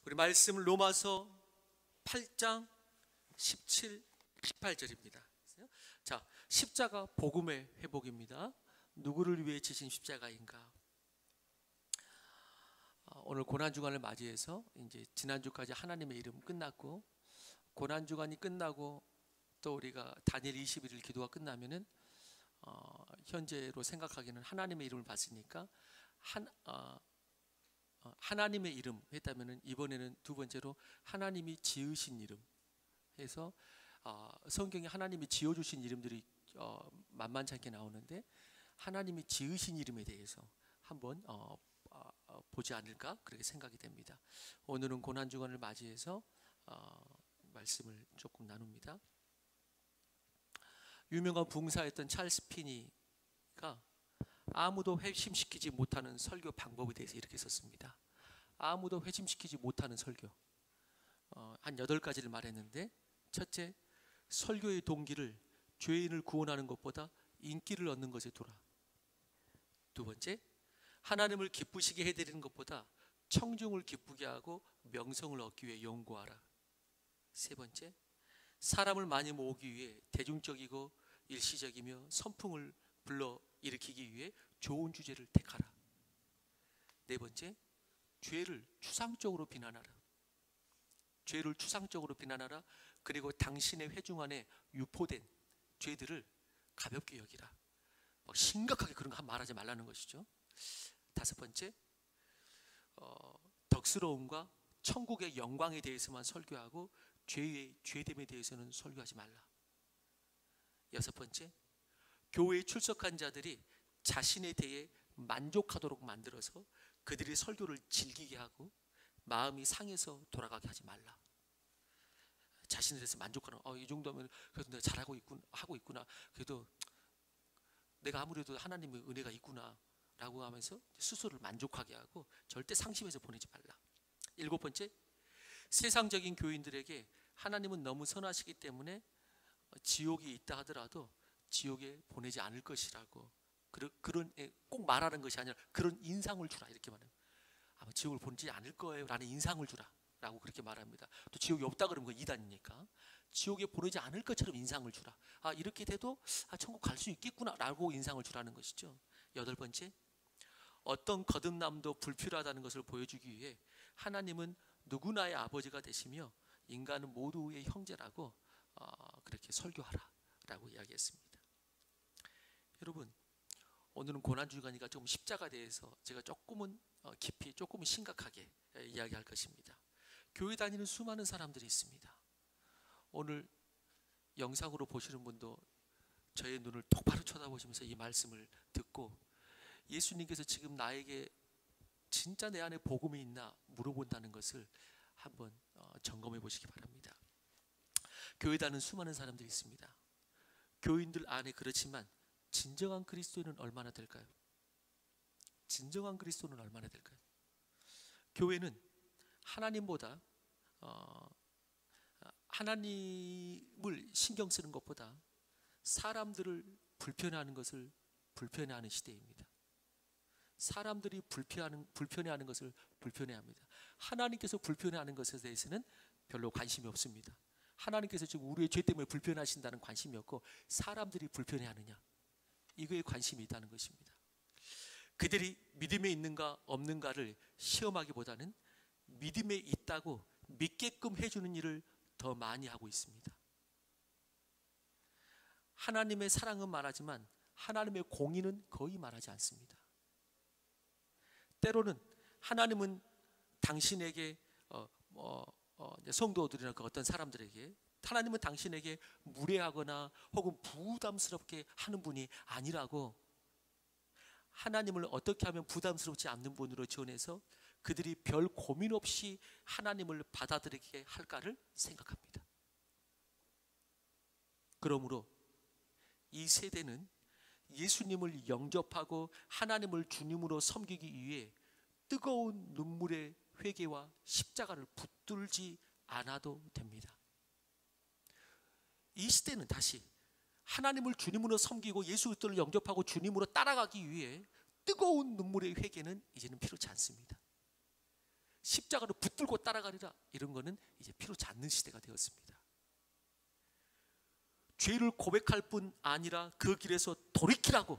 우리 말씀은 로마서 8장 17, 18절입니다. 자, 십자가 복음의 회복입니다. 누구를 위해 지신 십자가인가? 오늘 고난주간을 맞이해서 이제 지난주까지 하나님의 이름 끝났고, 고난주간이 끝나고 또 우리가 다니엘 21일 기도가 끝나면은 현재로 생각하기는 하나님의 이름을 봤으니까 하나님의 이름 했다면은 이번에는 두 번째로 하나님이 지으신 이름 해서 성경에 하나님이 지어주신 이름들이 만만찮게 나오는데 하나님이 지으신 이름에 대해서 한번 보지 않을까 그렇게 생각이 됩니다. 오늘은 고난주간을 맞이해서 말씀을 조금 나눕니다. 유명한 부흥사였던 찰스 피니가 아무도 회심시키지 못하는 설교 방법에 대해서 이렇게 썼습니다. 아무도 회심시키지 못하는 설교 한 8가지를 말했는데, 첫째, 설교의 동기를 죄인을 구원하는 것보다 인기를 얻는 것에 두라. 두 번째, 하나님을 기쁘시게 해드리는 것보다 청중을 기쁘게 하고 명성을 얻기 위해 연구하라. 세 번째, 사람을 많이 모으기 위해 대중적이고 일시적이며 선풍을 불러 일으키기 위해 좋은 주제를 택하라. 네 번째, 죄를 추상적으로 비난하라. 죄를 추상적으로 비난하라. 그리고 당신의 회중 안에 유포된 죄들을 가볍게 여기라. 심각하게 그런 거 말하지 말라는 것이죠. 다섯 번째, 덕스러움과 천국의 영광에 대해서만 설교하고 죄의 죄됨에 대해서는 설교하지 말라. 여섯 번째, 교회에 출석한 자들이 자신에 대해 만족하도록 만들어서 그들이 설교를 즐기게 하고 마음이 상해서 돌아가게 하지 말라. 자신에 대해서 만족하는, 이 정도면 그래도 내가 잘하고 있구나, 그래도 내가 아무래도 하나님의 은혜가 있구나 라고 하면서 스스로를 만족하게 하고 절대 상심해서 보내지 말라. 일곱 번째, 세상적인 교인들에게 하나님은 너무 선하시기 때문에 지옥이 있다 하더라도 지옥에 보내지 않을 것이라고, 그런 꼭 말하는 것이 아니라 그런 인상을 주라 이렇게 말해요. 아마 지옥을 보내지 않을 거예요 라는 인상을 주라 라고 그렇게 말합니다. 또 지옥이 없다 그러면 그건 이단이니까 지옥에 보내지 않을 것처럼 인상을 주라. 이렇게 돼도 천국 갈 수 있겠구나 라고 인상을 주라는 것이죠. 여덟 번째, 어떤 거듭남도 불필요하다는 것을 보여주기 위해 하나님은 누구나의 아버지가 되시며 인간은 모두의 형제라고 그렇게 설교하라 라고 이야기했습니다. 여러분, 오늘은 고난주간이니까 조금 십자가에 대해서 제가 조금은 깊이, 조금은 심각하게 이야기할 것입니다. 교회 다니는 수많은 사람들이 있습니다. 오늘 영상으로 보시는 분도 저의 눈을 똑바로 쳐다보시면서 이 말씀을 듣고 예수님께서 지금 나에게 진짜 내 안에 복음이 있나 물어본다는 것을 한번 점검해 보시기 바랍니다. 교회 다니는 수많은 사람들이 있습니다. 교인들 안에 그렇지만 진정한 그리스도인은 얼마나 될까요? 진정한 그리스도는 얼마나 될까요? 교회는 하나님보다 하나님을 신경 쓰는 것보다 사람들을 불편해하는 것을 불편해하는 시대입니다. 사람들이 불편해하는 것을 불편해합니다. 하나님께서 불편해하는 것에 대해서는 별로 관심이 없습니다. 하나님께서 지금 우리의 죄 때문에 불편하신다는 관심이 없고 사람들이 불편해하느냐, 이거에 관심이 있다는 것입니다. 그들이 믿음에 있는가 없는가를 시험하기보다는 믿음에 있다고 믿게끔 해주는 일을 더 많이 하고 있습니다. 하나님의 사랑은 말하지만 하나님의 공의는 거의 말하지 않습니다. 때로는 하나님은 당신에게 성도들이나 그 어떤 사람들에게 하나님은 당신에게 무례하거나 혹은 부담스럽게 하는 분이 아니라고, 하나님을 어떻게 하면 부담스럽지 않는 분으로 지원해서 그들이 별 고민 없이 하나님을 받아들이게 할까를 생각합니다. 그러므로 이 세대는 예수님을 영접하고 하나님을 주님으로 섬기기 위해 뜨거운 눈물의 회개와 십자가를 붙들지 않아도 됩니다. 이 시대는 다시 하나님을 주님으로 섬기고 예수 그리스도를 영접하고 주님으로 따라가기 위해 뜨거운 눈물의 회개는 이제는 필요치 않습니다. 십자가를 붙들고 따라가리라, 이런 거는 이제 필요치 않는 시대가 되었습니다. 죄를 고백할 뿐 아니라 그 길에서 돌이키라고,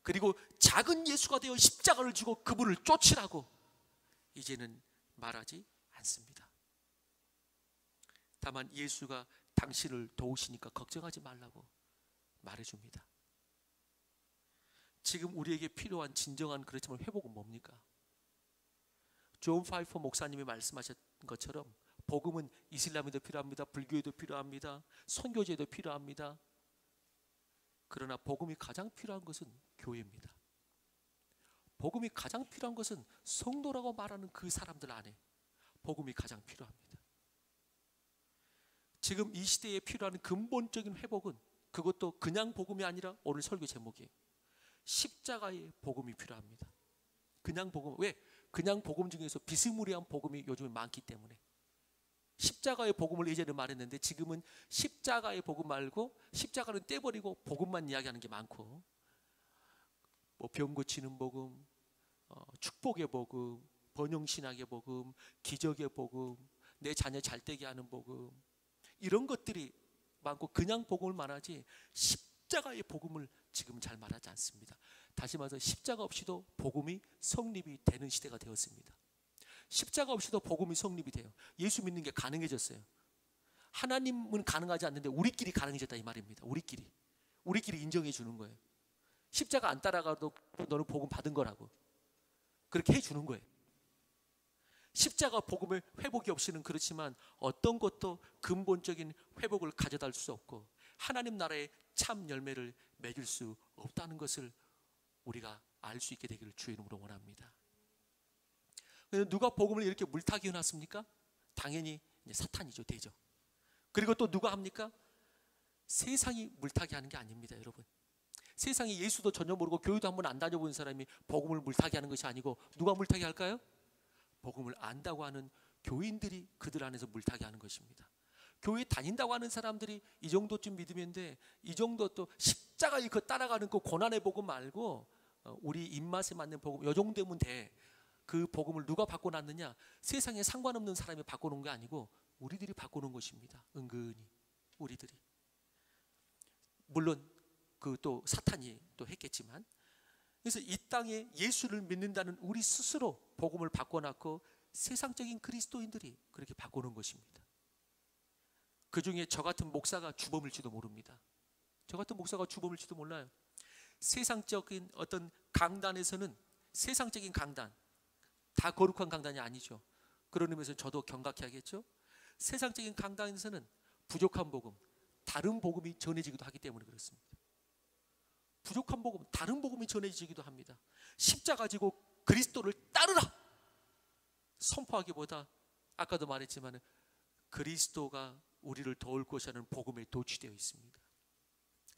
그리고 작은 예수가 되어 십자가를 지고 그분을 쫓으라고 이제는 말하지 않습니다. 다만 예수가 당신을 도우시니까 걱정하지 말라고 말해줍니다. 지금 우리에게 필요한 진정한 그렇지만 회복은 뭡니까? 존 파이퍼 목사님이 말씀하신 것처럼 복음은 이슬람에도 필요합니다. 불교에도 필요합니다. 선교제도 필요합니다. 그러나 복음이 가장 필요한 것은 교회입니다. 복음이 가장 필요한 것은 성도라고 말하는 그 사람들 안에 복음이 가장 필요합니다. 지금 이 시대에 필요한 근본적인 회복은, 그것도 그냥 복음이 아니라 오늘 설교 제목이에요. 십자가의 복음이 필요합니다. 그냥 복음, 왜? 그냥 복음 중에서 비스무리한 복음이 요즘에 많기 때문에. 십자가의 복음을 예전에 말했는데 지금은 십자가의 복음 말고 십자가는 떼버리고 복음만 이야기하는 게 많고, 뭐 병 고치는 복음, 축복의 복음, 번영신학의 복음, 기적의 복음, 내 자녀 잘되게 하는 복음, 이런 것들이 많고 그냥 복음을 말하지 십자가의 복음을 지금은 잘 말하지 않습니다. 다시 말해서 십자가 없이도 복음이 성립이 되는 시대가 되었습니다. 십자가 없이도 복음이 성립이 돼요. 예수 믿는 게 가능해졌어요. 하나님은 가능하지 않는데 우리끼리 가능해졌다, 이 말입니다. 우리끼리 인정해 주는 거예요. 십자가 안 따라가도 너는 복음 받은 거라고 그렇게 해주는 거예요. 십자가 복음의 회복이 없이는 그렇지만 어떤 것도 근본적인 회복을 가져다 줄 수 없고 하나님 나라의 참 열매를 맺을 수 없다는 것을 우리가 알 수 있게 되기를 주의 이름으로 원합니다. 누가 복음을 이렇게 물타기 해놨습니까? 당연히 이제 사탄이죠, 되죠. 그리고 또 누가 합니까? 세상이 물타기 하는 게 아닙니다, 여러분. 세상에 예수도 전혀 모르고 교회도 한번 안 다녀본 사람이 복음을 물타기 하는 것이 아니고 누가 물타기 할까요? 복음을 안다고 하는 교인들이 그들 안에서 물타기 하는 것입니다. 교회 다닌다고 하는 사람들이 이 정도쯤 믿으면데, 이 정도 또 십자가 그 따라가는 그 고난의 복음 말고 우리 입맛에 맞는 복음, 이 정도면 돼. 그 복음을 누가 바꿔놨느냐? 세상에 상관없는 사람이 바꿔놓은 게 아니고 우리들이 바꿔놓은 것입니다. 은근히 우리들이. 물론 그 또 사탄이 또 했겠지만, 그래서 이 땅에 예수를 믿는다는 우리 스스로 복음을 바꿔놨고 세상적인 그리스도인들이 그렇게 바꿔놓은 것입니다. 그 중에 저 같은 목사가 주범일지도 모릅니다. 저 같은 목사가 주범일지도 몰라요. 세상적인 어떤 강단에서는, 세상적인 강단, 다 거룩한 강단이 아니죠. 그런 의미에서 저도 경각해야겠죠. 세상적인 강단에서는 부족한 복음, 다른 복음이 전해지기도 하기 때문에 그렇습니다. 부족한 복음, 다른 복음이 전해지기도 합니다. 십자가 지고 그리스도를 따르라 선포하기보다, 아까도 말했지만 그리스도가 우리를 도울 것이라는 복음에 도취되어 있습니다.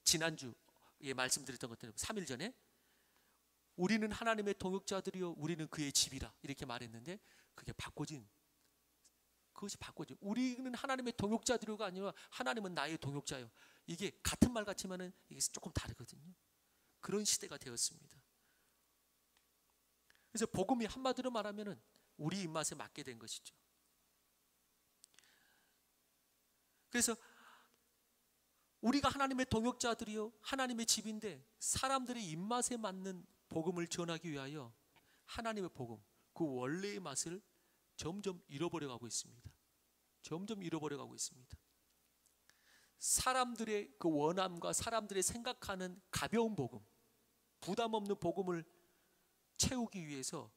지난주에 말씀드렸던 것처럼 3일 전에 우리는 하나님의 동역자들이요 우리는 그의 집이라 이렇게 말했는데, 그게 바꿔진, 그것이 바꿔진, 우리는 하나님의 동역자들이가 아니라 하나님은 나의 동역자요. 이게 같은 말 같지만은 이게 조금 다르거든요. 그런 시대가 되었습니다. 그래서 복음이 한마디로 말하면은 우리 입맛에 맞게 된 것이죠. 그래서 우리가 하나님의 동역자들이요 하나님의 집인데, 사람들의 입맛에 맞는 복음을 전하기 위하여 하나님의 복음, 그 원래의 맛을 점점 잃어버려가고 있습니다. 점점 잃어버려가고 있습니다. 사람들의 그 원함과 사람들의 생각하는 가벼운 복음, 부담 없는 복음을 채우기 위해서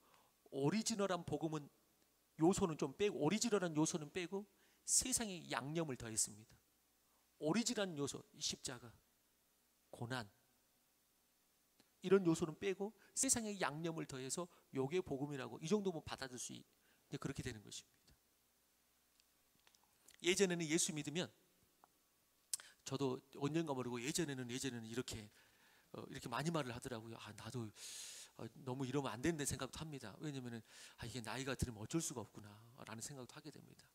오리지널한 복음은 요소는 좀 빼고, 오리지널한 요소는 빼고 세상의 양념을 더했습니다. 오리지널한 요소, 십자가, 고난, 이런 요소는 빼고 세상의 양념을 더해서 요게 복음이라고, 이 정도면 받아들일 수 있게 그렇게 되는 것입니다. 예전에는 예수 믿으면, 저도 언젠가 모르고 예전에는 이렇게 많이 말을 하더라고요. 나도 너무 이러면 안 된다는 생각도 합니다. 왜냐면은 이게 나이가 들으면 어쩔 수가 없구나라는 생각도 하게 됩니다.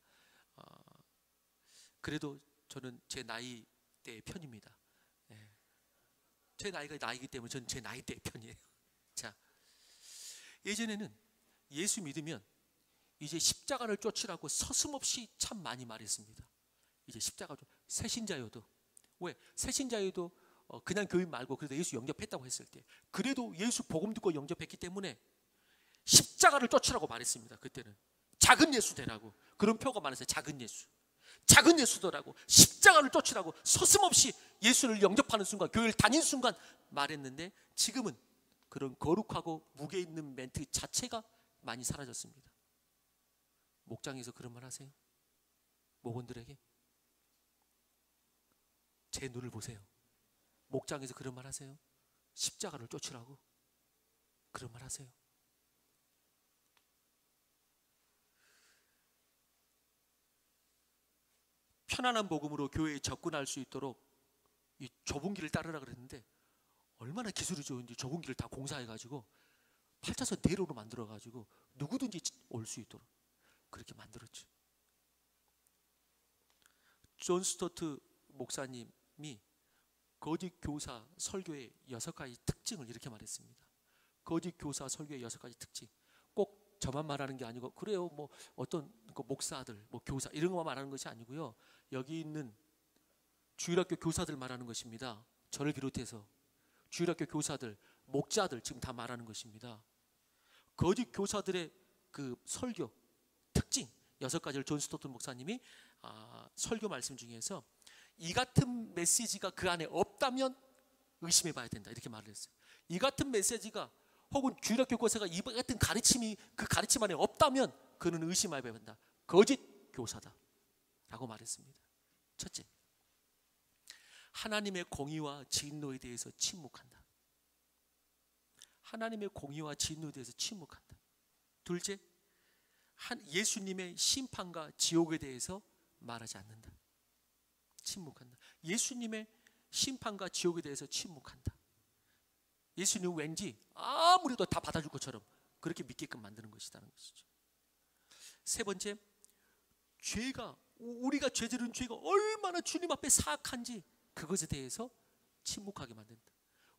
그래도 저는 제 나이대의 편입니다. 제 나이가 나이기 때문에 저는 제 나이대의 편이에요. 자, 예전에는 예수 믿으면 이제 십자가를 쫓으라고 서슴없이 참 많이 말했습니다. 이제 십자가를 새신자여도, 왜? 새신자여도 그냥 교인 말고 그래도 예수 영접했다고 했을 때, 그래도 예수 복음 듣고 영접했기 때문에 십자가를 쫓으라고 말했습니다. 그때는 작은 예수 되라고 그런 표가 많았어요. 작은 예수, 작은 예수더라고, 십자가를 쫓으라고 서슴없이 예수를 영접하는 순간, 교회를 다닌 순간 말했는데, 지금은 그런 거룩하고 무게 있는 멘트 자체가 많이 사라졌습니다. 목장에서 그런 말 하세요? 목원들에게 제 눈을 보세요. 목장에서 그런 말 하세요? 십자가를 쫓으라고 그런 말 하세요? 편안한 복음으로 교회에 접근할 수 있도록 이 좁은 길을 따르라 그랬는데, 얼마나 기술이 좋은지 좁은 길을 다 공사해가지고 8차선 대로로 만들어가지고 누구든지 올 수 있도록 그렇게 만들었죠. 존 스토트 목사님이 거짓 교사 설교의 6가지 특징을 이렇게 말했습니다. 거짓 교사 설교의 6가지 특징. 꼭 저만 말하는 게 아니고, 그래요 뭐 어떤 목사들, 뭐 교사 이런 것만 말하는 것이 아니고요, 여기 있는 주일학교 교사들 말하는 것입니다. 저를 비롯해서 주일학교 교사들, 목자들 지금 다 말하는 것입니다. 거짓 교사들의 그 설교 특징 6가지를 존 스토트 목사님이 설교 말씀 중에서, 이 같은 메시지가 그 안에 없다면 의심해 봐야 된다 이렇게 말을 했어요. 이 같은 메시지가 혹은 주일학교 교사가 이 같은 가르침이 그 가르침 안에 없다면 그는 의심해 봐야 된다. 거짓 교사다 라고 말했습니다. 첫째, 하나님의 공의와 진노에 대해서 침묵한다. 하나님의 공의와 진노에 대해서 침묵한다. 둘째, 예수님의 심판과 지옥에 대해서 말하지 않는다. 침묵한다. 예수님의 심판과 지옥에 대해서 침묵한다. 예수님은 왠지 아무래도 다 받아줄 것처럼 그렇게 믿게끔 만드는 것이라는 것이죠. 세 번째, 우리가 죄지른 죄가 얼마나 주님 앞에 사악한지 그것에 대해서 침묵하게 만든다.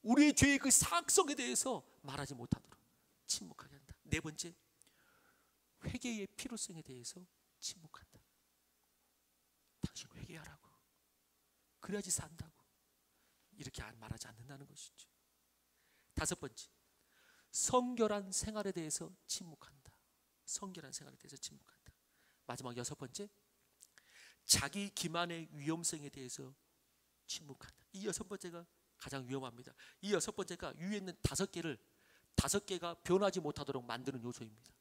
우리의 죄의 그 사악성에 대해서 말하지 못하도록 침묵하게 한다. 네 번째, 회개의 필요성에 대해서 침묵한다. 당신 회개하라고, 그래야지 산다고, 이렇게 말하지 않는다는 것이죠. 다섯 번째, 성결한 생활에 대해서 침묵한다. 성결한 생활에 대해서 침묵한다. 마지막 6번째, 자기 기만의 위험성에 대해서 침묵한다. 이 6번째가 가장 위험합니다. 이 6번째가 위에 있는 5개가 변하지 못하도록 만드는 요소입니다.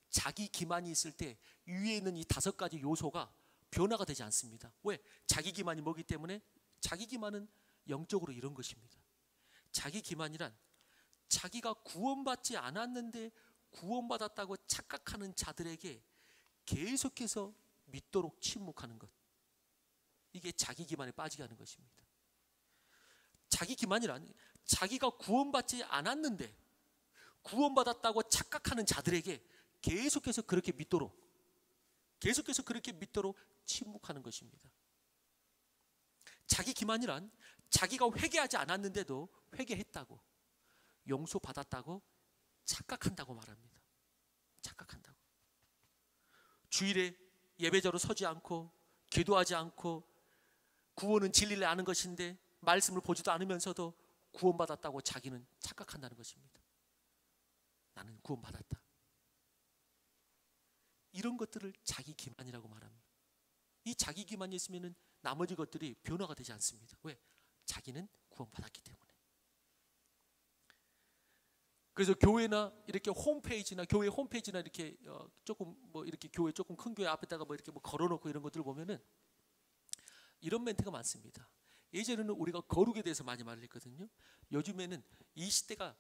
자기 기만이 있을 때 위에 있는 이 5가지 요소가 변화가 되지 않습니다. 왜? 자기 기만이 뭐기 때문에. 자기 기만은 영적으로 이런 것입니다. 자기 기만이란 자기가 구원받지 않았는데 구원받았다고 착각하는 자들에게 계속해서 믿도록 침묵하는 것, 이게 자기 기만에 빠지게 하는 것입니다. 자기 기만이란 자기가 구원받지 않았는데 구원받았다고 착각하는 자들에게 계속해서 그렇게 믿도록 침묵하는 것입니다. 자기 기만이란 자기가 회개하지 않았는데도 회개했다고, 용서받았다고 착각한다고 말합니다. 착각한다고. 주일에 예배자로 서지 않고 기도하지 않고 구원은 진리를 아는 것인데 말씀을 보지도 않으면서도 구원받았다고 자기는 착각한다는 것입니다. 나는 구원받았다. 이런 것들을 자기 기만이라고 말합니다. 이 자기 기만이 있으면 나머지 것들이 변화가 되지 않습니다. 왜? 자기는 구원받았기 때문에. 그래서 교회나 이렇게 교회 홈페이지나 이렇게 조금 뭐 이렇게 교회 조금 큰 교회 앞에다가 뭐 이렇게 뭐 걸어놓고 이런 것들을 보면은 이런 멘트가 많습니다. 예전에는 우리가 거룩에 대해서 많이 말을 했거든요. 요즘에는 이 시대가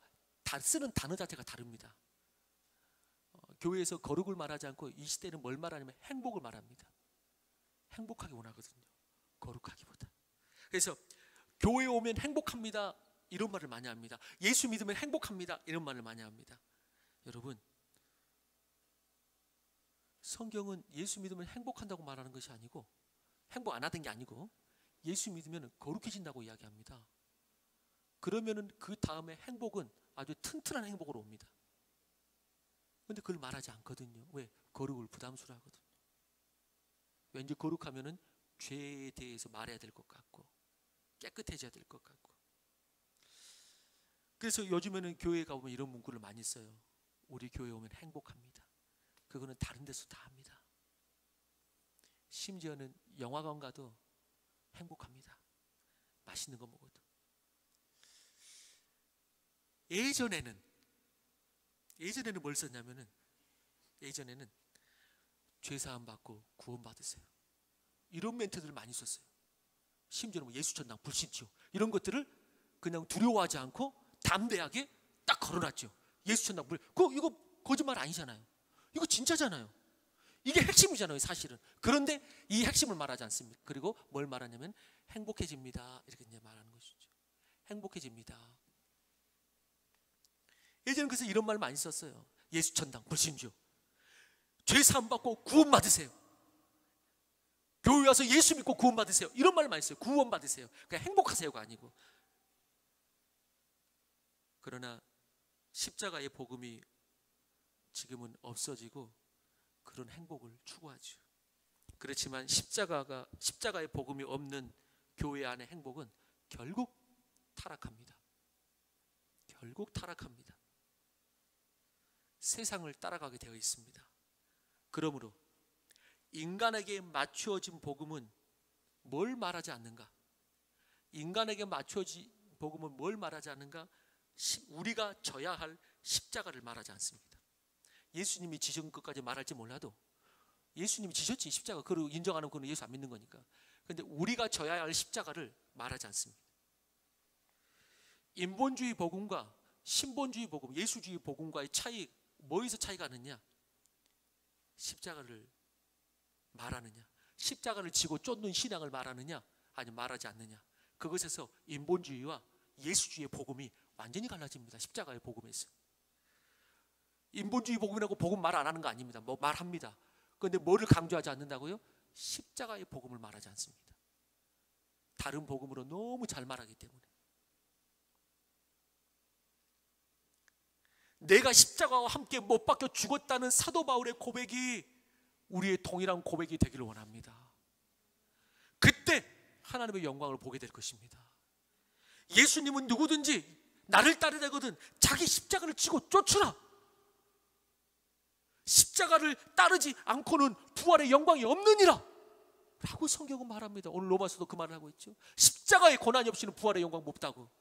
쓰는 단어 자체가 다릅니다. 교회에서 거룩을 말하지 않고 이 시대는 뭘 말하냐면 행복을 말합니다. 행복하게 원하거든요. 거룩하기보다. 그래서 교회에 오면 행복합니다, 이런 말을 많이 합니다. 예수 믿으면 행복합니다, 이런 말을 많이 합니다. 여러분, 성경은 예수 믿으면 행복한다고 말하는 것이 아니고, 행복 안 하던 게 아니고, 예수 믿으면 거룩해진다고 이야기합니다. 그러면은 그 다음에 행복은 아주 튼튼한 행복으로 옵니다. 근데 그걸 말하지 않거든요. 왜? 거룩을 부담스러워하거든요. 왠지 거룩하면은 죄에 대해서 말해야 될 것 같고 깨끗해져야 될 것 같고. 그래서 요즘에는 교회에 가보면 이런 문구를 많이 써요. 우리 교회 오면 행복합니다. 그거는 다른 데서 다 합니다. 심지어는 영화관 가도 행복합니다. 맛있는 거 먹어도. 예전에는 뭘 썼냐면은, 예전에는 죄사함 받고 구원 받으세요, 이런 멘트들을 많이 썼어요. 심지어는 뭐 예수 천당 불신지요, 이런 것들을 그냥 두려워하지 않고 담대하게 딱 걸어놨죠. 예수 천당 불, 이거 거짓말 아니잖아요. 이거 진짜잖아요. 이게 핵심이잖아요, 사실은. 그런데 이 핵심을 말하지 않습니다. 그리고 뭘 말하냐면 행복해집니다, 이렇게 이제 말하는 것이죠. 행복해집니다. 예전에 그래서 이런 말 많이 썼어요. 예수 천당 불신주, 죄 사함 받고 구원 받으세요, 교회 와서 예수 믿고 구원 받으세요, 이런 말 많이 써요. 구원 받으세요, 그냥 행복하세요가 아니고. 그러나 십자가의 복음이 지금은 없어지고 그런 행복을 추구하죠. 그렇지만 십자가의 복음이 없는 교회 안의 행복은 결국 타락합니다. 결국 타락합니다. 세상을 따라가게 되어 있습니다. 그러므로 인간에게 맞추어진 복음은 뭘 말하지 않는가? 인간에게 맞추어진 복음은 뭘 말하지 않는가? 우리가 져야 할 십자가를 말하지 않습니다. 예수님이 지신 것까지 말할지 몰라도 예수님이 지셨지, 십자가. 그걸 인정하는 거는 예수 안 믿는 거니까. 그런데 우리가 져야 할 십자가를 말하지 않습니다. 인본주의 복음과 신본주의 복음, 예수주의 복음과의 차이, 뭐에서 차이가 나느냐? 십자가를 말하느냐, 십자가를 지고 쫓는 신앙을 말하느냐, 아니면 말하지 않느냐. 그것에서 인본주의와 예수주의의 복음이 완전히 갈라집니다. 십자가의 복음에서. 인본주의 복음이라고 복음 말 안 하는 거 아닙니다. 뭐 말합니다. 그런데 뭐를 강조하지 않는다고요? 십자가의 복음을 말하지 않습니다. 다른 복음으로 너무 잘 말하기 때문에. 내가 십자가와 함께 못 박혀 죽었다는 사도 바울의 고백이 우리의 동일한 고백이 되기를 원합니다. 그때 하나님의 영광을 보게 될 것입니다. 예수님은 누구든지 나를 따르려거든 자기 십자가를 지고 쫓으라. 십자가를 따르지 않고는 부활의 영광이 없느니라 라고 성경은 말합니다. 오늘 로마서도 그 말을 하고 있죠. 십자가의 고난이 없이는 부활의 영광 없다고.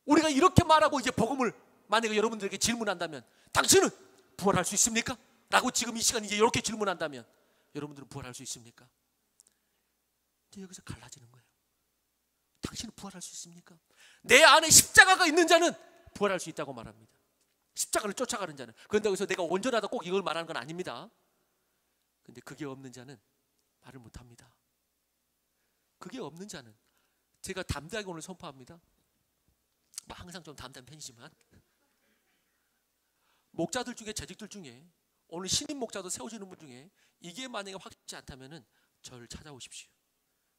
우리가 이렇게 말하고 이제 복음을 만약에 여러분들에게 질문한다면 당신은 부활할 수 있습니까? 라고 지금 이 시간 이제 이렇게 질문한다면 여러분들은 부활할 수 있습니까? 이제 여기서 갈라지는 거예요. 당신은 부활할 수 있습니까? 내 안에 십자가가 있는 자는 부활할 수 있다고 말합니다. 십자가를 쫓아가는 자는. 그런데 여기서 내가 온전하다 꼭 이걸 말하는 건 아닙니다. 그런데 그게 없는 자는 말을 못합니다. 그게 없는 자는, 제가 담대하게 오늘 선포합니다. 항상 좀 담대한 편이지만 목자들 중에, 재직들 중에 오늘 신임 목자도 세워지는 분 중에 이게 만약에 확실치 않다면 저를 찾아오십시오.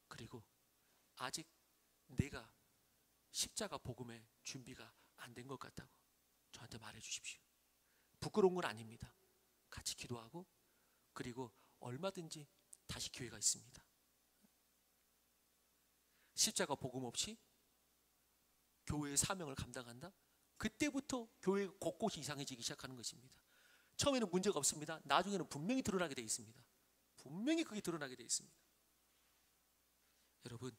그리고 아직 내가 십자가 복음의 준비가 안 된 것 같다고 저한테 말해 주십시오. 부끄러운 건 아닙니다. 같이 기도하고 그리고 얼마든지 다시 기회가 있습니다. 십자가 복음 없이 교회의 사명을 감당한다? 그때부터 교회 곳곳이 이상해지기 시작하는 것입니다. 처음에는 문제가 없습니다. 나중에는 분명히 드러나게 되어 있습니다. 분명히 그게 드러나게 되어 있습니다. 여러분,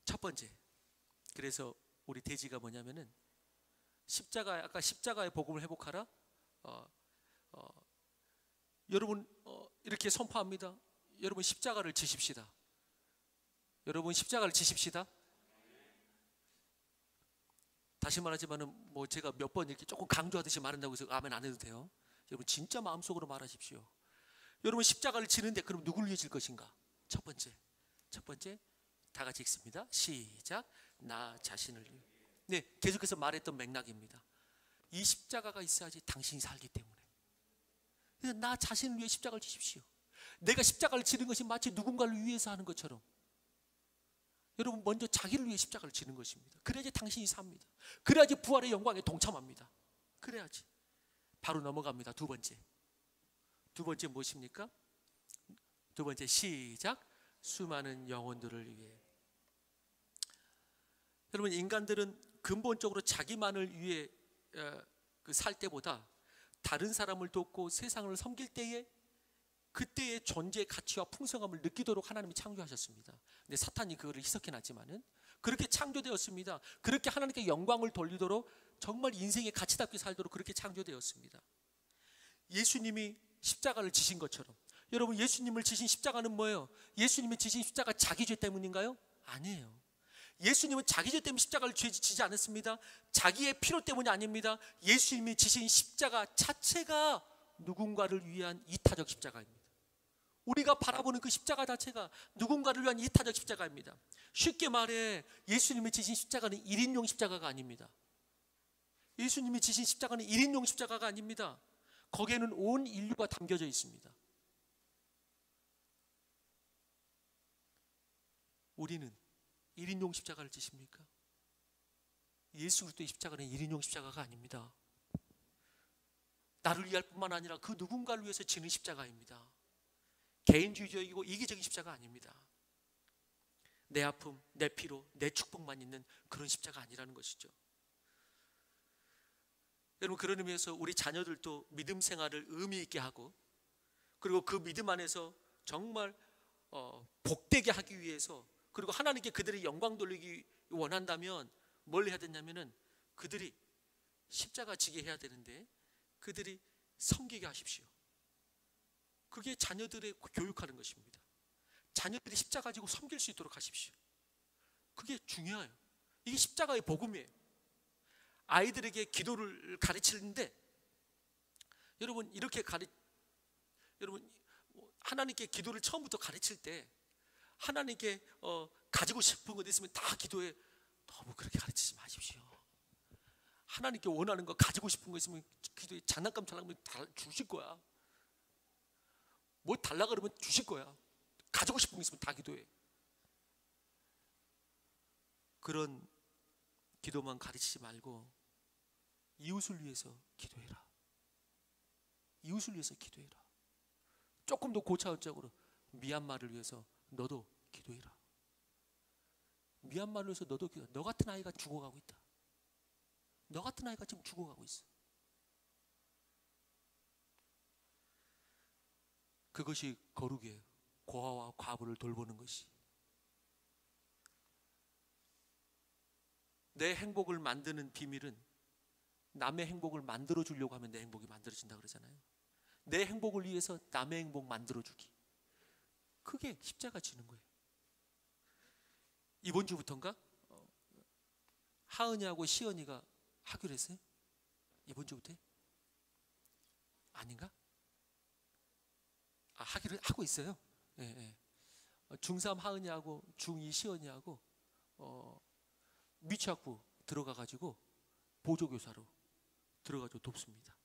첫 번째, 그래서 우리 대지가 뭐냐면은 십자가, 아까 십자가의 복음을 회복하라. 여러분 이렇게 선포합니다. 여러분 십자가를 지십시다. 여러분 십자가를 지십시다. 다시 말하지만은 뭐 제가 몇 번 이렇게 조금 강조하듯이 말한다고 해서 아멘 안 해도 돼요. 여러분 진짜 마음속으로 말하십시오. 여러분 십자가를 지는데 그럼 누구를 위해 질 것인가? 첫 번째 다 같이 읽습니다. 시작. 나 자신을 위해. 네, 계속해서 말했던 맥락입니다. 이 십자가가 있어야지 당신이 살기 때문에. 그래서 나 자신을 위해 십자가를 지십시오. 내가 십자가를 지는 것이 마치 누군가를 위해서 하는 것처럼 여러분, 먼저 자기를 위해 십자가를 지는 것입니다. 그래야지 당신이 삽니다. 그래야지 부활의 영광에 동참합니다. 그래야지. 바로 넘어갑니다. 두 번째 무엇입니까? 두 번째, 시작. 수많은 영혼들을 위해. 여러분, 인간들은 근본적으로 자기만을 위해 살 때보다 다른 사람을 돕고 세상을 섬길 때에 그때의 존재의 가치와 풍성함을 느끼도록 하나님이 창조하셨습니다. 근데 사탄이 그거를 희석해놨지만은 그렇게 창조되었습니다. 그렇게 하나님께 영광을 돌리도록 정말 인생의 가치답게 살도록 그렇게 창조되었습니다. 예수님이 십자가를 지신 것처럼, 여러분, 예수님을 지신 십자가는 뭐예요? 예수님이 지신 십자가 자기 죄 때문인가요? 아니에요. 예수님은 자기 죄 때문에 십자가를 지지 않았습니다. 자기의 필요 때문이 아닙니다. 예수님이 지신 십자가 자체가 누군가를 위한 이타적 십자가입니다. 우리가 바라보는 그 십자가 자체가 누군가를 위한 이타적 십자가입니다. 쉽게 말해 예수님이 지신 십자가는 1인용 십자가가 아닙니다. 예수님이 지신 십자가는 1인용 십자가가 아닙니다. 거기에는 온 인류가 담겨져 있습니다. 우리는 1인용 십자가를 지십니까? 예수 그리스도의 십자가는 1인용 십자가가 아닙니다. 나를 위할 뿐만 아니라 그 누군가를 위해서 지는 십자가입니다. 개인주의적이고 이기적인 십자가 아닙니다. 내 아픔, 내 피로, 내 축복만 있는 그런 십자가 아니라는 것이죠. 여러분, 그런 의미에서 우리 자녀들도 믿음 생활을 의미 있게 하고, 그리고 그 믿음 안에서 정말 복되게 하기 위해서, 그리고 하나님께 그들의 영광 돌리기 원한다면 뭘 해야 되냐면은 그들이 십자가 지게 해야 되는데 그들이 섬기게 하십시오. 그게 자녀들의 교육하는 것입니다. 자녀들이 십자가 지고 섬길 수 있도록 하십시오. 그게 중요해요. 이게 십자가의 복음이에요. 아이들에게 기도를 가르치는데 여러분, 여러분, 하나님께 기도를 처음부터 가르칠 때 하나님께 가지고 싶은 것 있으면 다 기도에 너무 그렇게 가르치지 마십시오. 하나님께 원하는 거, 가지고 싶은 거 있으면 기도에 장난감 달라고 하면 다 주실 거야. 뭐 달라 그러면 주실 거야. 가지고 싶은 거 있으면 다 기도해. 그런 기도만 가르치지 말고 이웃을 위해서 기도해라. 이웃을 위해서 기도해라. 조금 더 고차원적으로 미얀마를 위해서 너도 기도해라. 미얀마를 위해서 너도 기도해라. 너 같은 아이가 죽어가고 있다. 너 같은 아이가 지금 죽어가고 있어. 그것이 거룩이에요. 고아와 과부를 돌보는 것이. 내 행복을 만드는 비밀은 남의 행복을 만들어 주려고 하면 내 행복이 만들어진다 그러잖아요. 내 행복을 위해서 남의 행복 만들어 주기. 그게 십자가 지는 거예요. 이번 주부터인가 하은이하고 시은이가 하기로 했어요? 이번 주부터? 아닌가? 하기로 하고 있어요. 예, 예. 중3 하은이하고 중2 시은이하고 미취학부 들어가가지고 보조교사로 들어가지고 돕습니다.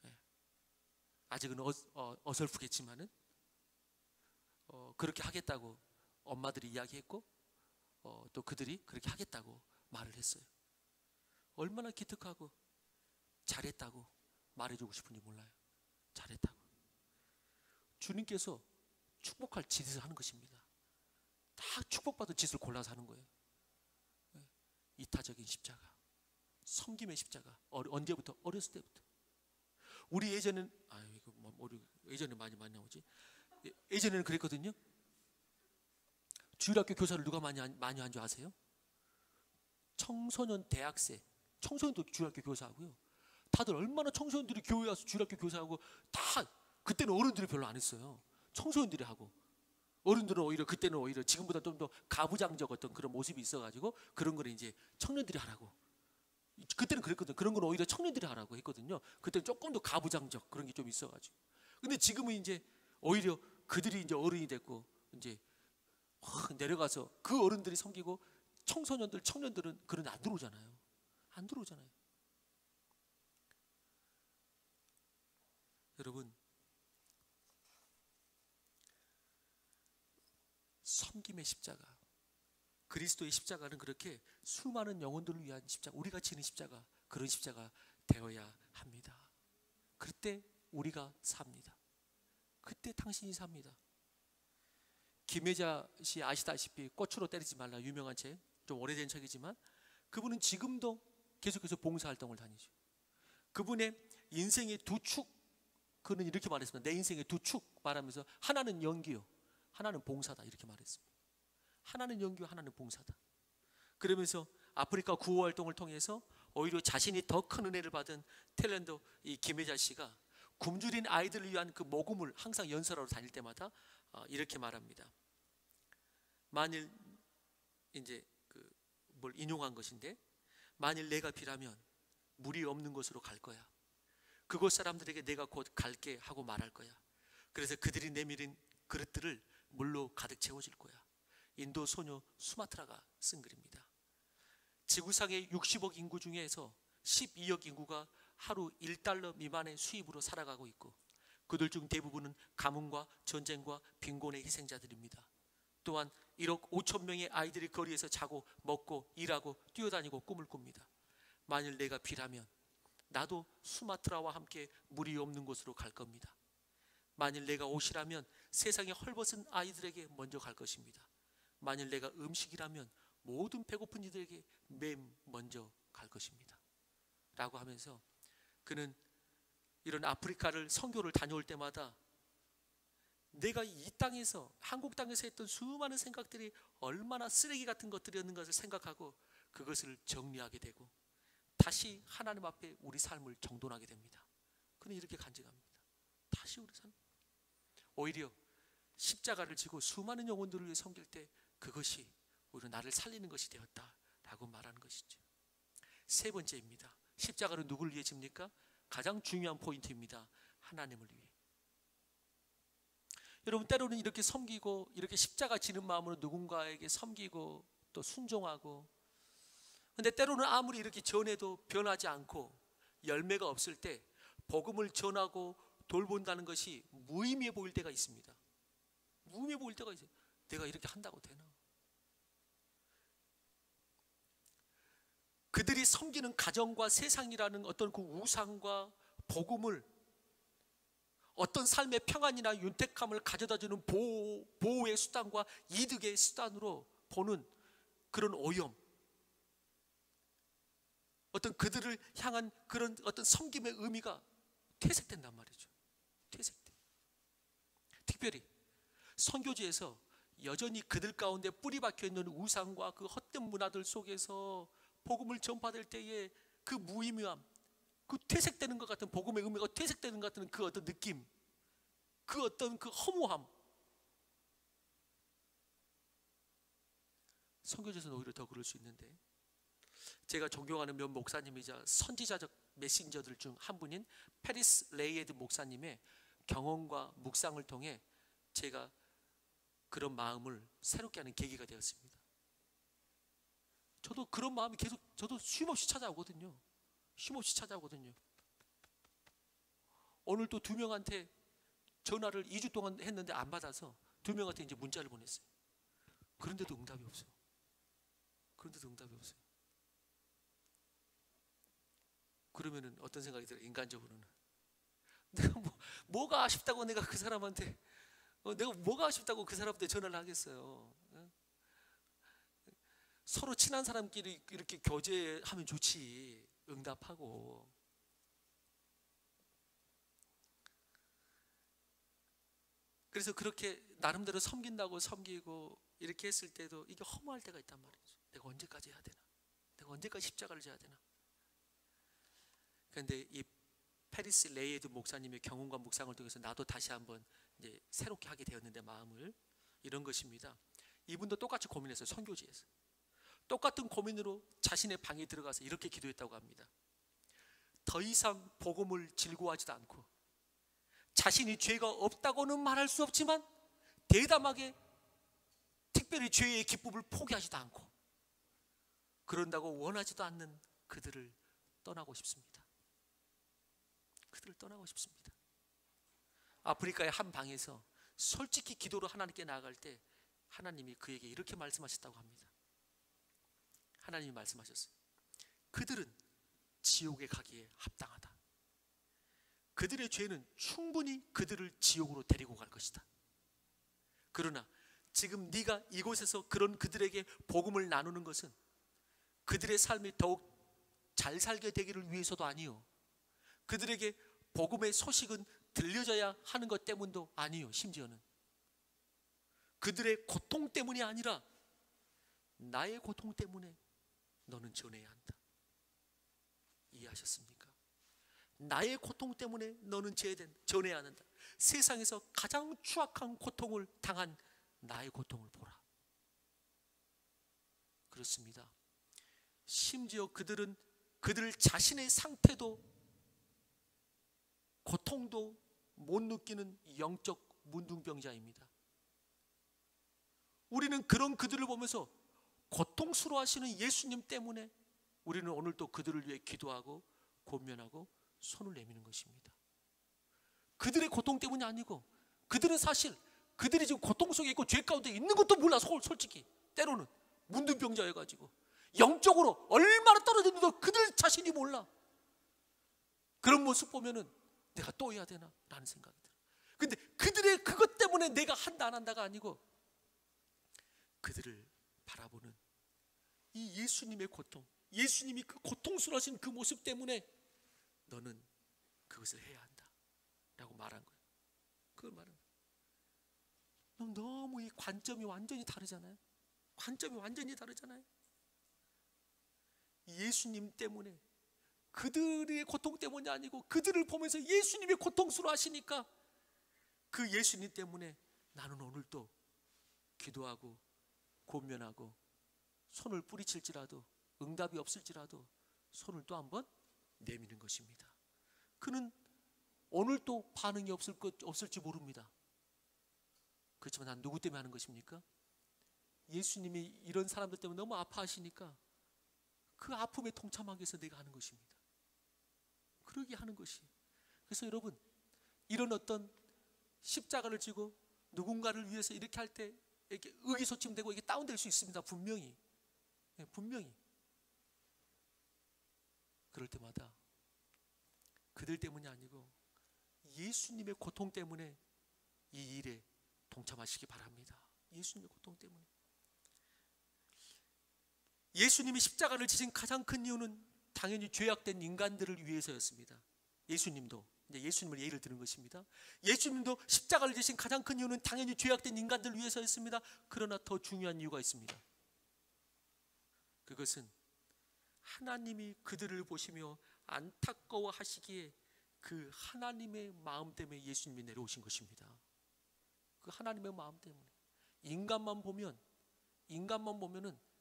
예. 아직은 어설프겠지만은 그렇게 하겠다고 엄마들이 이야기했고 또 그들이 그렇게 하겠다고 말을 했어요. 얼마나 기특하고 잘했다고 말해주고 싶은지 몰라요. 잘했다고. 주님께서 축복할 짓을 하는 것입니다. 다 축복받은 짓을 골라서 하는 거예요. 이타적인 십자가, 섬김의 십자가. 언제부터? 어렸을 때부터. 우리 예전에는 예전에 많이 나오지. 예전에는 그랬거든요. 주일학교 교사를 누가 많이 한 줄 아세요? 청소년 대학생, 청소년도 주일학교 교사하고요. 다들 얼마나 청소년들이 교회 와서 주일학교 교사하고 다 그때는 어른들이 별로 안 했어요. 청소년들이 하고. 어른들은 그때는 오히려 지금보다 좀 더 가부장적 어떤 그런 모습이 있어가지고 그런 거를 이제 청년들이 하라고. 그때는 그랬거든요. 그런 건 오히려 청년들이 하라고 했거든요. 그때는 조금 더 가부장적 그런 게 좀 있어가지고. 근데 지금은 이제 오히려 그들이 이제 어른이 됐고 이제 내려가서 그 어른들이 섬기고 청소년들, 청년들은 그런 안 들어오잖아요. 안 들어오잖아요. 여러분, 섬김의 십자가, 그리스도의 십자가는 그렇게 수많은 영혼들을 위한 십자가, 우리가 지는 십자가, 그런 십자가 되어야 합니다. 그때 우리가 삽니다. 그때 당신이 삽니다. 김혜자 씨 아시다시피 꽃으로 때리지 말라, 유명한 책, 좀 오래된 책이지만 그분은 지금도 계속해서 봉사활동을 다니죠. 그분의 인생의 두 축, 그는 이렇게 말했습니다. 내 인생의 두 축 말하면서 하나는 연기요, 하나는 봉사다, 이렇게 말했습니다. 하나는 연기요, 하나는 봉사다. 그러면서 아프리카 구호활동을 통해서 오히려 자신이 더 큰 은혜를 받은 탤런트 이 김혜자 씨가 굶주린 아이들을 위한 그 모금을 항상 연설하러 다닐 때마다 이렇게 말합니다. 만일 이제 뭘 인용한 것인데, 만일 내가 비라면 물이 없는 곳으로 갈 거야. 그곳 사람들에게 내가 곧 갈게 하고 말할 거야. 그래서 그들이 내밀은 그릇들을 물로 가득 채워줄 거야. 인도 소녀 수마트라가 쓴 글입니다. 지구상의 60억 인구 중에서 12억 인구가 하루 1달러 미만의 수입으로 살아가고 있고, 그들 중 대부분은 가뭄과 전쟁과 빈곤의 희생자들입니다. 또한 1억 5천 명의 아이들이 거리에서 자고 먹고 일하고 뛰어다니고 꿈을 꿉니다. 만일 내가 비라면 나도 수마트라와 함께 물이 없는 곳으로 갈 겁니다. 만일 내가 옷이라면 세상에 헐벗은 아이들에게 먼저 갈 것입니다. 만일 내가 음식이라면 모든 배고픈 이들에게 맨 먼저 갈 것입니다. 라고 하면서 그는 이런 아프리카를 선교를 다녀올 때마다 내가 이 땅에서, 한국 땅에서 했던 수많은 생각들이 얼마나 쓰레기 같은 것들이었는 것을 생각하고 그것을 정리하게 되고 다시 하나님 앞에 우리 삶을 정돈하게 됩니다. 그는 이렇게 간증합니다. 다시 우리 삶, 오히려 십자가를 지고 수많은 영혼들을 위해 섬길 때 그것이 오히려 나를 살리는 것이 되었다라고 말하는 것이죠. 세 번째입니다. 십자가는 누구를 위해 집니까? 가장 중요한 포인트입니다. 하나님을 위해. 여러분, 때로는 이렇게 섬기고 이렇게 십자가 지는 마음으로 누군가에게 섬기고 또 순종하고, 근데 때로는 아무리 이렇게 전해도 변하지 않고 열매가 없을 때 복음을 전하고 돌본다는 것이 무의미해 보일 때가 있습니다. 무의미해 보일 때가 있어요. 내가 이렇게 한다고 되나? 그들이 섬기는 가정과 세상이라는 어떤 그 우상과 복음을 어떤 삶의 평안이나 윤택함을 가져다주는 보호의 수단과 이득의 수단으로 보는 그런 오염, 어떤 그들을 향한 그런 어떤 섬김의 의미가 퇴색된단 말이죠. 퇴색돼. 특별히 선교지에서 여전히 그들 가운데 뿌리 박혀 있는 우상과 그 헛된 문화들 속에서 복음을 전파될 때에 그 무의미함, 그 퇴색되는 것 같은, 복음의 의미가 퇴색되는 것 같은 그 어떤 느낌, 그 어떤 그 허무함, 선교지에서는 오히려 더 그럴 수 있는데, 제가 존경하는 몇 목사님이자 선지자적 메신저들 중 한 분인 페리스 레이에드 목사님의 경험과 묵상을 통해 제가 그런 마음을 새롭게 하는 계기가 되었습니다. 저도 그런 마음이 계속, 저도 쉼없이 찾아오거든요. 쉼없이 찾아오거든요. 오늘 또 2명한테 전화를 2주 동안 했는데 안 받아서 2명한테 이제 문자를 보냈어요. 그런데도 응답이 없어요. 그런데도 응답이 없어요. 그러면은 어떤 생각이 들어요? 인간적으로는 내가 뭐가 아쉽다고 내가 그 사람한테 내가 뭐가 아쉽다고 그 사람한테 전화를 하겠어요. 서로 친한 사람끼리 이렇게 교제하면 좋지, 응답하고. 그래서 그렇게 나름대로 섬긴다고 섬기고 이렇게 했을 때도 이게 허무할 때가 있단 말이죠. 내가 언제까지 해야 되나? 내가 언제까지 십자가를 져야 되나? 그런데 이 페리스 레이에드 목사님의 경험과 묵상을 통해서 나도 다시 한번 이제 새롭게 하게 되었는데, 마음을, 이런 것입니다. 이분도 똑같이 고민했어요. 선교지에서 똑같은 고민으로 자신의 방에 들어가서 이렇게 기도했다고 합니다. 더 이상 복음을 즐거워하지도 않고 자신이 죄가 없다고는 말할 수 없지만 대담하게 특별히 죄의 기쁨을 포기하지도 않고 그런다고 원하지도 않는 그들을 떠나고 싶습니다. 그들을 떠나고 싶습니다. 아프리카의 한 방에서 솔직히 기도로 하나님께 나아갈 때 하나님이 그에게 이렇게 말씀하셨다고 합니다. 하나님이 말씀하셨어요. 그들은 지옥에 가기에 합당하다. 그들의 죄는 충분히 그들을 지옥으로 데리고 갈 것이다. 그러나 지금 네가 이곳에서 그런 그들에게 복음을 나누는 것은 그들의 삶이 더욱 잘 살게 되기를 위해서도 아니요, 그들에게 복음의 소식은 들려져야 하는 것 때문도 아니요, 심지어는 그들의 고통 때문이 아니라 나의 고통 때문에 너는 전해야 한다. 이해하셨습니까? 나의 고통 때문에 너는 전해야 한다. 세상에서 가장 추악한 고통을 당한 나의 고통을 보라. 그렇습니다. 심지어 그들은 그들 자신의 상태도 고통도 못 느끼는 영적 문둥병자입니다. 우리는 그런 그들을 보면서 고통스러워하시는 예수님 때문에 우리는 오늘도 그들을 위해 기도하고 권면하고 손을 내미는 것입니다. 그들의 고통 때문이 아니고, 그들은 사실 그들이 지금 고통 속에 있고 죄 가운데 있는 것도 몰라. 솔직히 때로는 문둥병자여가지고 영적으로 얼마나 떨어졌는지도 그들 자신이 몰라. 그런 모습 보면은 내가 또 해야 되나 라는 생각이 들어요. 근데 그들의 그것 때문에 내가 한다 안 한다가 아니고, 그들을 바라보는 이 예수님의 고통, 예수님이 그 고통스러우신 그 모습 때문에 너는 그것을 해야 한다 라고 말한 거예요. 그걸 말한 거예요. 너무 이 관점이 완전히 다르잖아요. 관점이 완전히 다르잖아요. 예수님 때문에, 그들의 고통 때문이 아니고 그들을 보면서 예수님이 고통스러워 하시니까 그 예수님 때문에 나는 오늘도 기도하고 권면하고 손을 뿌리칠지라도, 응답이 없을지라도 손을 또 한번 내미는 것입니다. 그는 오늘 또 반응이 없을지 모릅니다. 그렇지만 난 누구 때문에 하는 것입니까? 예수님이 이런 사람들 때문에 너무 아파하시니까 그 아픔에 동참하기 위해서 내가 하는 것입니다. 그러게 하는 것이. 그래서 여러분, 이런 어떤 십자가를 지고 누군가를 위해서 이렇게 할 때 이렇게 의기소침되고 이게 다운될 수 있습니다. 분명히. 분명히. 그럴 때마다 그들 때문이 아니고 예수님의 고통 때문에 이 일에 동참하시기 바랍니다. 예수님의 고통 때문에. 예수님이 십자가를 지신 가장 큰 이유는 당연히 죄악된 인간들을 위해서였습니다. 예수님도, 이제 예수님을 예를 드는 것입니다. 예수님도 십자가를 지신 가장 큰 이유는 당연히 죄악된 인간들을 위해서였습니다. 그러나 더 중요한 이유가 있습니다. 그것은 하나님이 그들을 보시며 안타까워 하시기에 그 하나님의 마음 때문에 예수님이 내려오신 것입니다. 그 하나님의 마음 때문에. 인간만 보면은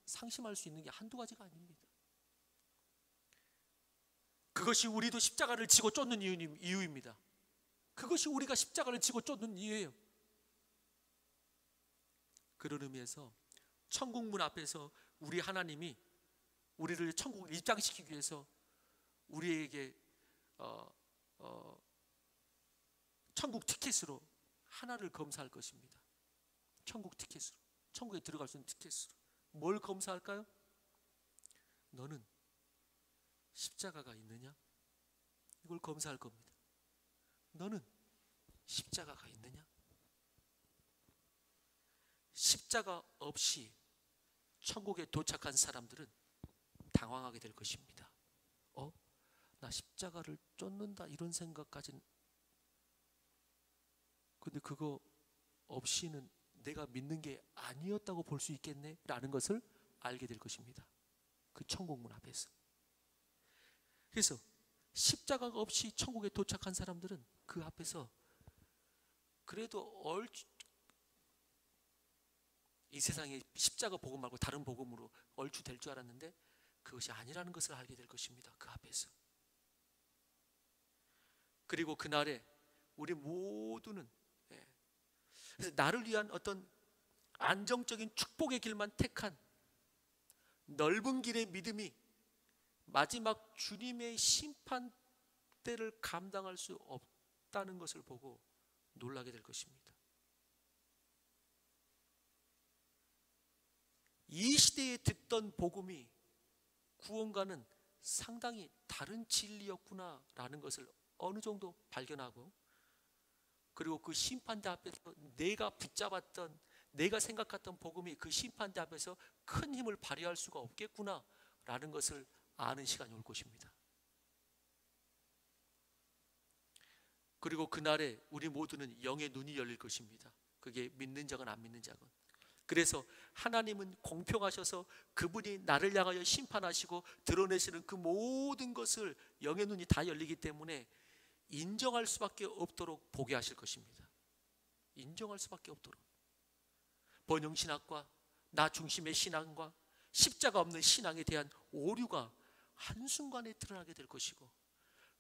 상심할 수 있는 게 한두 가지가 아닙니다. 그것이 우리도 십자가를 지고 쫓는 이유입니다. 그것이 우리가 십자가를 지고 쫓는 이유예요. 그런 의미에서 천국 문 앞에서 우리 하나님이 우리를 천국을 입장시키기 위해서 우리에게 천국 티켓으로 하나를 검사할 것입니다. 천국 티켓으로, 천국에 들어갈 수 있는 티켓으로 뭘 검사할까요? 너는 십자가가 있느냐? 이걸 검사할 겁니다. 너는 십자가가 있느냐? 십자가 없이 천국에 도착한 사람들은 당황하게 될 것입니다. 나 십자가를 쫓는다 이런 생각까지는, 근데 그거 없이는 내가 믿는 게 아니었다고 볼 수 있겠네 라는 것을 알게 될 것입니다. 그 천국문 앞에서. 그래서 십자가가 없이 천국에 도착한 사람들은 그 앞에서 그래도 이 세상에 십자가 복음 말고 다른 복음으로 얼추 될 줄 알았는데 그것이 아니라는 것을 알게 될 것입니다. 그 앞에서. 그리고 그날에 우리 모두는 그래서 나를 위한 어떤 안정적인 축복의 길만 택한 넓은 길의 믿음이 마지막 주님의 심판 때를 감당할 수 없다는 것을 보고 놀라게 될 것입니다. 이 시대에 듣던 복음이 구원과는 상당히 다른 진리였구나라는 것을 어느 정도 발견하고, 그리고 그 심판대 앞에서 내가 붙잡았던, 내가 생각했던 복음이 그 심판대 앞에서 큰 힘을 발휘할 수가 없겠구나라는 것을 아는 시간이 올 것입니다. 그리고 그날에 우리 모두는 영의 눈이 열릴 것입니다. 그게 믿는 자건 안 믿는 자건. 그래서 하나님은 공평하셔서 그분이 나를 향하여 심판하시고 드러내시는 그 모든 것을 영의 눈이 다 열리기 때문에 인정할 수밖에 없도록 보게 하실 것입니다. 인정할 수밖에 없도록. 번영신학과 나 중심의 신앙과 십자가 없는 신앙에 대한 오류가 한순간에 드러나게 될 것이고,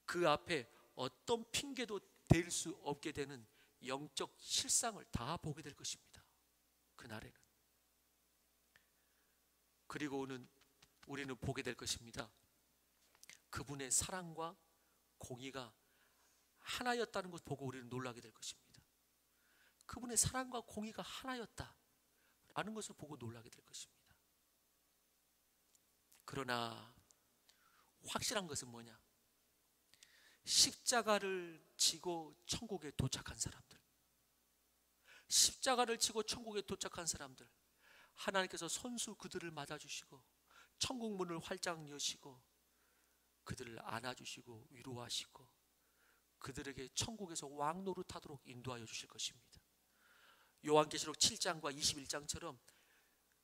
그 앞에 어떤 핑계도 댈 수 없게 되는 영적 실상을 다 보게 될 것입니다. 그날에는. 그리고 우리는 보게 될 것입니다. 그분의 사랑과 공의가 하나였다는 것을 보고 우리는 놀라게 될 것입니다. 그분의 사랑과 공의가 하나였다라는 것을 보고 놀라게 될 것입니다. 그러나 확실한 것은 뭐냐? 십자가를 지고 천국에 도착한 사람들, 십자가를 지고 천국에 도착한 사람들, 하나님께서 손수 그들을 맞아주시고 천국 문을 활짝 여시고 그들을 안아주시고 위로하시고 그들에게 천국에서 왕노릇하도록 인도하여 주실 것입니다. 요한계시록 7장과 21장처럼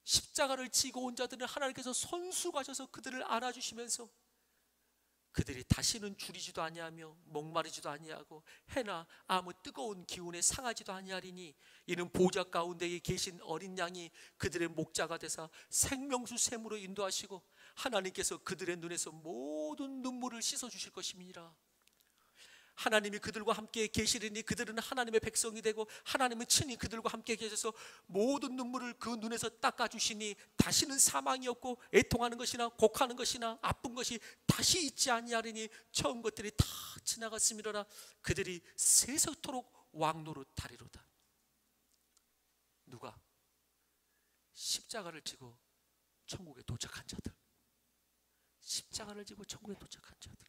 십자가를 지고 온 자들은 하나님께서 손수 가셔서 그들을 안아주시면서 그들이 다시는 줄이지도 아니하며 목마르지도 아니하고 해나 아무 뜨거운 기운에 상하지도 아니하리니 이는 보좌 가운데에 계신 어린 양이 그들의 목자가 되사 생명수 샘으로 인도하시고 하나님께서 그들의 눈에서 모든 눈물을 씻어주실 것임이니라. 하나님이 그들과 함께 계시리니 그들은 하나님의 백성이 되고 하나님은 친히 그들과 함께 계셔서 모든 눈물을 그 눈에서 닦아주시니 다시는 사망이 없고 애통하는 것이나 곡하는 것이나 아픈 것이 다시 있지 아니하리니 처음 것들이 다 지나갔음이로라. 그들이 세세토록 왕노릇하리로다. 누가? 십자가를 지고 천국에 도착한 자들, 십자가를 지고 천국에 도착한 자들.